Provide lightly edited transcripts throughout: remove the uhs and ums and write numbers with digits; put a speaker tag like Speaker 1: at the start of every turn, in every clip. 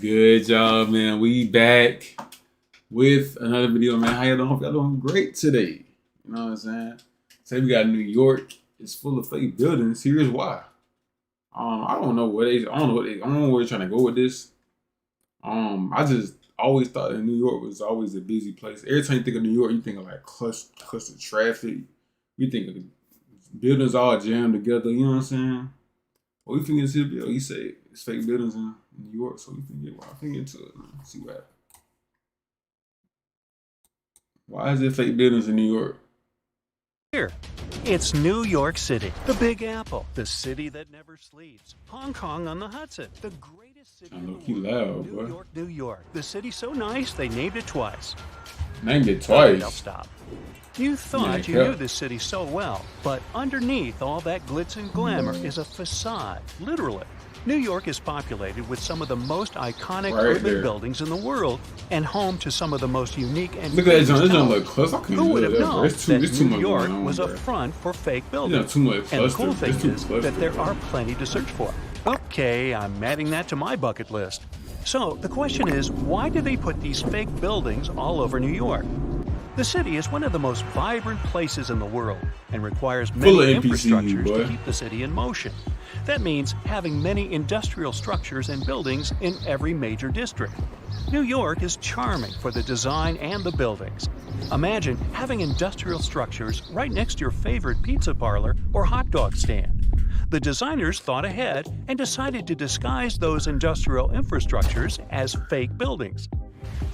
Speaker 1: Good job, man. We back with another video, man. How y'all doing? Hope y'all doing great today. You know what I'm saying? Say we got New York. It's full of fake buildings. Here's why. I don't know where I don't know where they're trying to go with this. I just always thought that New York was always a busy place. Every time you think of New York, you think of like cluster traffic. You think of buildings all jammed together. You know what I'm saying? Well, we finna get into the bill. He said it's fake buildings in New York, so we finna get into it, man. See what happens. Why is there fake buildings in New York?
Speaker 2: Here, it's New York City, the Big Apple, the city that never sleeps. Hong Kong on the Hudson, the greatest city in the world.
Speaker 1: Loud,
Speaker 2: New
Speaker 1: boy.
Speaker 2: York, New York. The city's so nice they named it twice.
Speaker 1: Named it twice.
Speaker 2: They'll stop. You thought you knew this city so well, but underneath all that glitz and glamour is a facade, literally. New York is populated with some of the most iconic urban buildings in the world and home to some of the most unique and
Speaker 1: look at that John. Look close.
Speaker 2: Who would have known that New York was a front for fake buildings?
Speaker 1: Too much
Speaker 2: and the cool thing is that there are plenty to search for. Okay, I'm adding that to my bucket list. So the question is, why do they put these fake buildings all over New York? The city is one of the most vibrant places in the world and requires many infrastructures to keep the city in motion. That means having many industrial structures and buildings in every major district. New York is charming for the design and the buildings. Imagine having industrial structures right next to your favorite pizza parlor or hot dog stand. The designers thought ahead and decided to disguise those industrial infrastructures as fake buildings.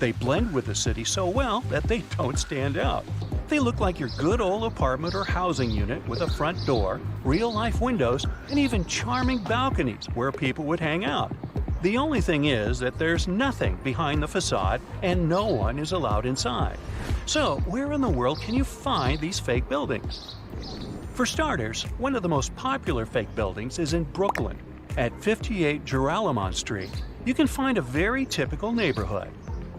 Speaker 2: They blend with the city so well that they don't stand out. They look like your good old apartment or housing unit with a front door, real-life windows, and even charming balconies where people would hang out. The only thing is that there's nothing behind the facade and no one is allowed inside. So, where in the world can you find these fake buildings? For starters, one of the most popular fake buildings is in Brooklyn. At 58 Joralemon Street, you can find a very typical neighborhood.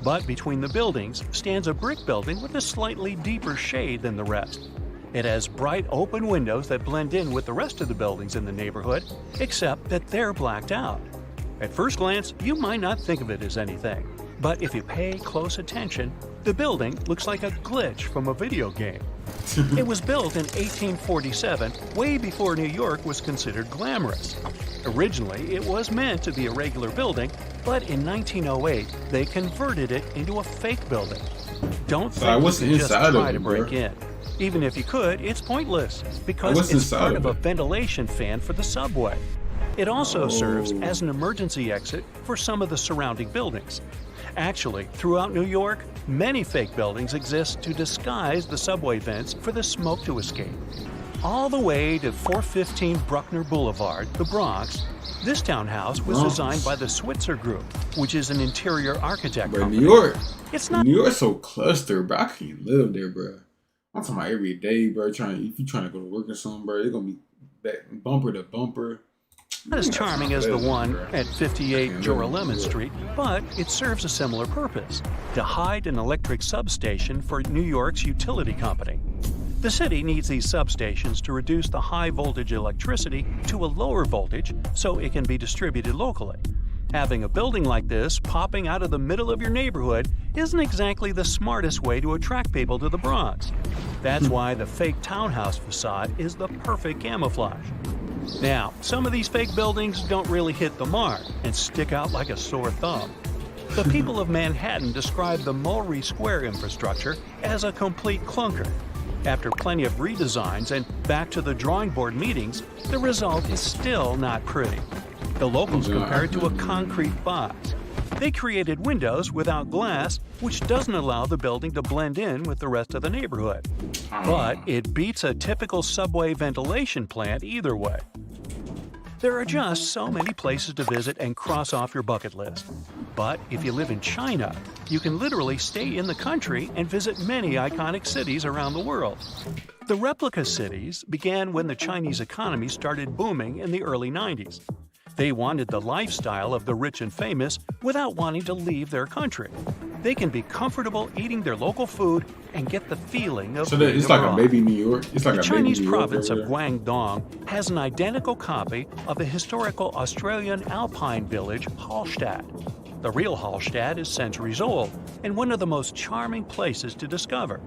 Speaker 2: But between the buildings stands a brick building with a slightly deeper shade than the rest. It has bright open windows that blend in with the rest of the buildings in the neighborhood, except that they're blacked out. At first glance, you might not think of it as anything, but if you pay close attention, the building looks like a glitch from a video game. It was built in 1847, way before New York was considered glamorous. Originally, it was meant to be a regular building, but in 1908, they converted it into a fake building. Don't think you can just try to break in. Even if you could, it's pointless, because it's part of a ventilation fan for the subway. It also serves as an emergency exit for some of the surrounding buildings. Actually, throughout New York, many fake buildings exist to disguise the subway vents for the smoke to escape. All the way to 415 Bruckner Boulevard, the Bronx, this townhouse was designed by the Switzer Group, which is an interior architect company.
Speaker 1: New York,
Speaker 2: it's not
Speaker 1: New York's so clustered, bro. I can't live there, bro. I'm talking about every day, bro. If you're trying to go to work or something, bro, they're gonna be back bumper to bumper.
Speaker 2: Not as charming as the one at 58 Joralemon Street, but it serves a similar purpose: to hide an electric substation for New York's utility company. The city needs these substations to reduce the high voltage electricity to a lower voltage so it can be distributed locally. Having a building like this popping out of the middle of your neighborhood isn't exactly the smartest way to attract people to the Bronx. That's why the fake townhouse facade is the perfect camouflage. Now, some of these fake buildings don't really hit the mark and stick out like a sore thumb. The people of Manhattan describe the Mulberry Square infrastructure as a complete clunker. After plenty of redesigns and back to the drawing board meetings, the result is still not pretty. The locals compare it to a concrete box. They created windows without glass, which doesn't allow the building to blend in with the rest of the neighborhood. But it beats a typical subway ventilation plant either way. There are just so many places to visit and cross off your bucket list. But if you live in China, you can literally stay in the country and visit many iconic cities around the world. The replica cities began when the Chinese economy started booming in the early 90s. They wanted the lifestyle of the rich and famous without wanting to leave their country. They can be comfortable eating their local food and get the feeling of being
Speaker 1: it's like
Speaker 2: abroad.
Speaker 1: a baby New York. It's like
Speaker 2: The
Speaker 1: a
Speaker 2: Chinese
Speaker 1: baby New York
Speaker 2: province of
Speaker 1: over there.
Speaker 2: Guangdong has an identical copy of the historical Australian alpine village Hallstatt. The real Hallstatt is centuries old and one of the most charming places to discover.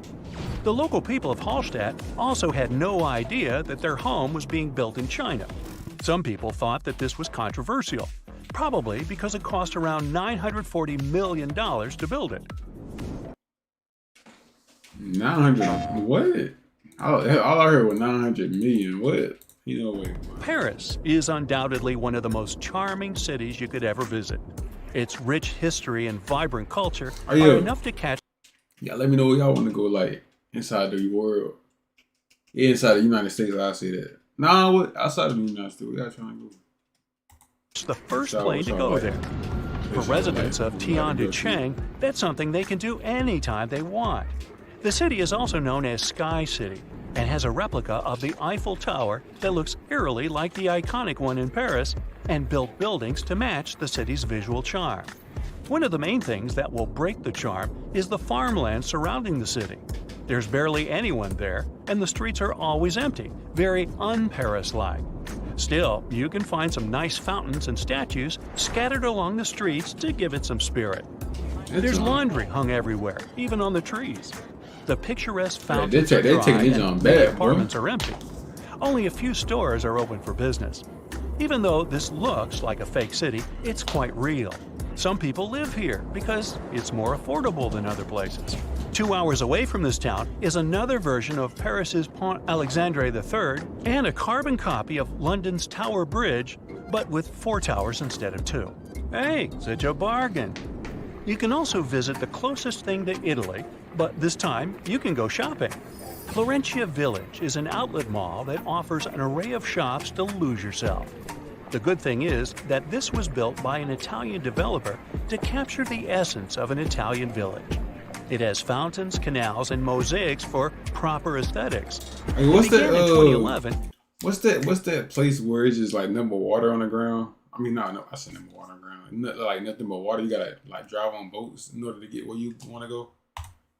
Speaker 2: The local people of Hallstatt also had no idea that their home was being built in China. Some people thought that this was controversial, probably because it cost around $940 million to build it.
Speaker 1: 900, what? All I heard was 900 million. What? You know, wait.
Speaker 2: Paris is undoubtedly one of the most charming cities you could ever visit. Its rich history and vibrant culture are enough to catch.
Speaker 1: Yeah, let me know where y'all want to go, like, inside the world. Yeah, inside the United States, I'll say that. Nah, what? Outside of the United States, we gotta try and go.
Speaker 2: It's the first plane to go there. For residents of Tianducheng, that's something they can do anytime they want. The city is also known as Sky City and has a replica of the Eiffel Tower that looks eerily like the iconic one in Paris and built buildings to match the city's visual charm. One of the main things that will break the charm is the farmland surrounding the city. There's barely anyone there, and the streets are always empty, very un-Paris-like. Still, you can find some nice fountains and statues scattered along the streets to give it some spirit. There's laundry hung everywhere, even on the trees. The picturesque fountains are dry and many apartments are empty. Only a few stores are open for business. Even though this looks like a fake city, it's quite real. Some people live here because it's more affordable than other places. 2 hours away from this town is another version of Paris's Pont Alexandre III and a carbon copy of London's Tower Bridge, but with 4 towers instead of 2. Hey, such a bargain! You can also visit the closest thing to Italy, but this time you can go shopping. Florentia Village is an outlet mall that offers an array of shops to lose yourself. The good thing is that this was built by an Italian developer to capture the essence of an Italian village. It has fountains, canals, and mosaics for proper aesthetics.
Speaker 1: Hey, what's that?
Speaker 2: In 2011.
Speaker 1: What's that place where it's just like nothing but water on the ground? I mean, no, I said nothing but water on the ground. Like nothing but water. You gotta like drive on boats in order to get where you want to go.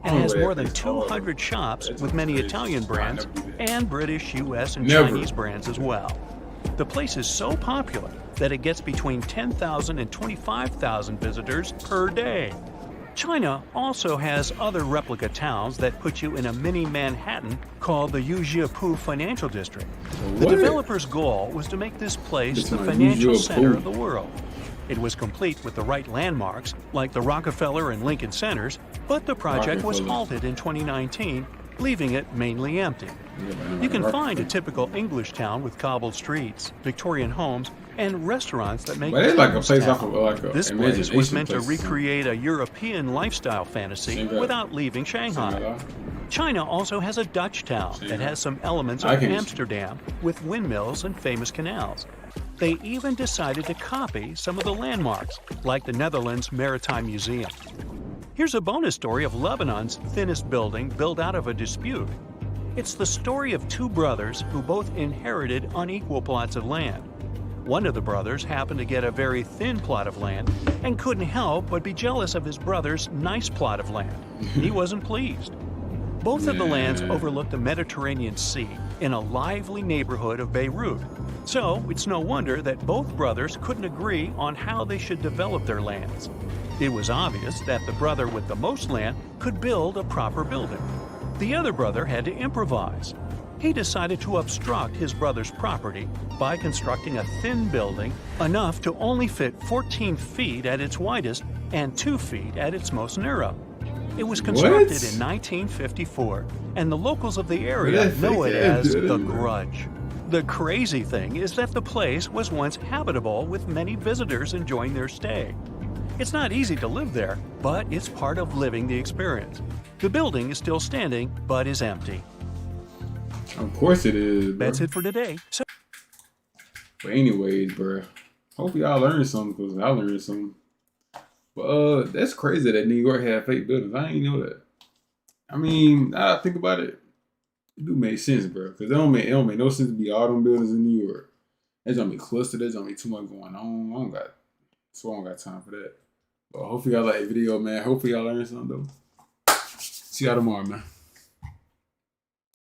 Speaker 2: It has more than 200 shops with many Italian brands and British, US, and Chinese brands as well. The place is so popular that it gets between 10,000 and 25,000 visitors per day. China also has other replica towns that put you in a mini Manhattan called the Yujiapu Financial District. The developer's goal was to make this place the financial center of the world. It was complete with the right landmarks, like the Rockefeller and Lincoln Centers, but the project was halted in 2019, leaving it mainly empty. You can find a typical English town with cobbled streets, Victorian homes, and restaurants that make it
Speaker 1: like a place off of like a
Speaker 2: This place was meant to recreate a European lifestyle fantasy without leaving Shanghai. China also has a Dutch town that has some elements of Amsterdam with windmills and famous canals. They even decided to copy some of the landmarks, like the Netherlands Maritime Museum. Here's a bonus story of Lebanon's thinnest building built out of a dispute. It's the story of 2 brothers who both inherited unequal plots of land. One of the brothers happened to get a very thin plot of land and couldn't help but be jealous of his brother's nice plot of land. He wasn't pleased. Both of the lands overlook the Mediterranean Sea in a lively neighborhood of Beirut. So it's no wonder that both brothers couldn't agree on how they should develop their lands. It was obvious that the brother with the most land could build a proper building. The other brother had to improvise. He decided to obstruct his brother's property by constructing a thin building enough to only fit 14 feet at its widest and 2 feet at its most narrow. It was constructed in 1954, and the locals of the area know it as the Grudge. The crazy thing is that the place was once habitable with many visitors enjoying their stay. It's not easy to live there, but it's part of living the experience. The building is still standing, but is empty.
Speaker 1: Of course it is, bro.
Speaker 2: That's it for today.
Speaker 1: But anyways, bro, hope y'all learned something, because I learned something. But that's crazy that New York had fake buildings. I didn't know that. I mean, now I think about it, it do make sense, bro. Because it don't make no sense to be all them buildings in New York. There's gonna be clustered. There's gonna be too much going on. I don't got time for that. But hopefully y'all like the video, man. Hopefully y'all learned something, though. See y'all tomorrow, man.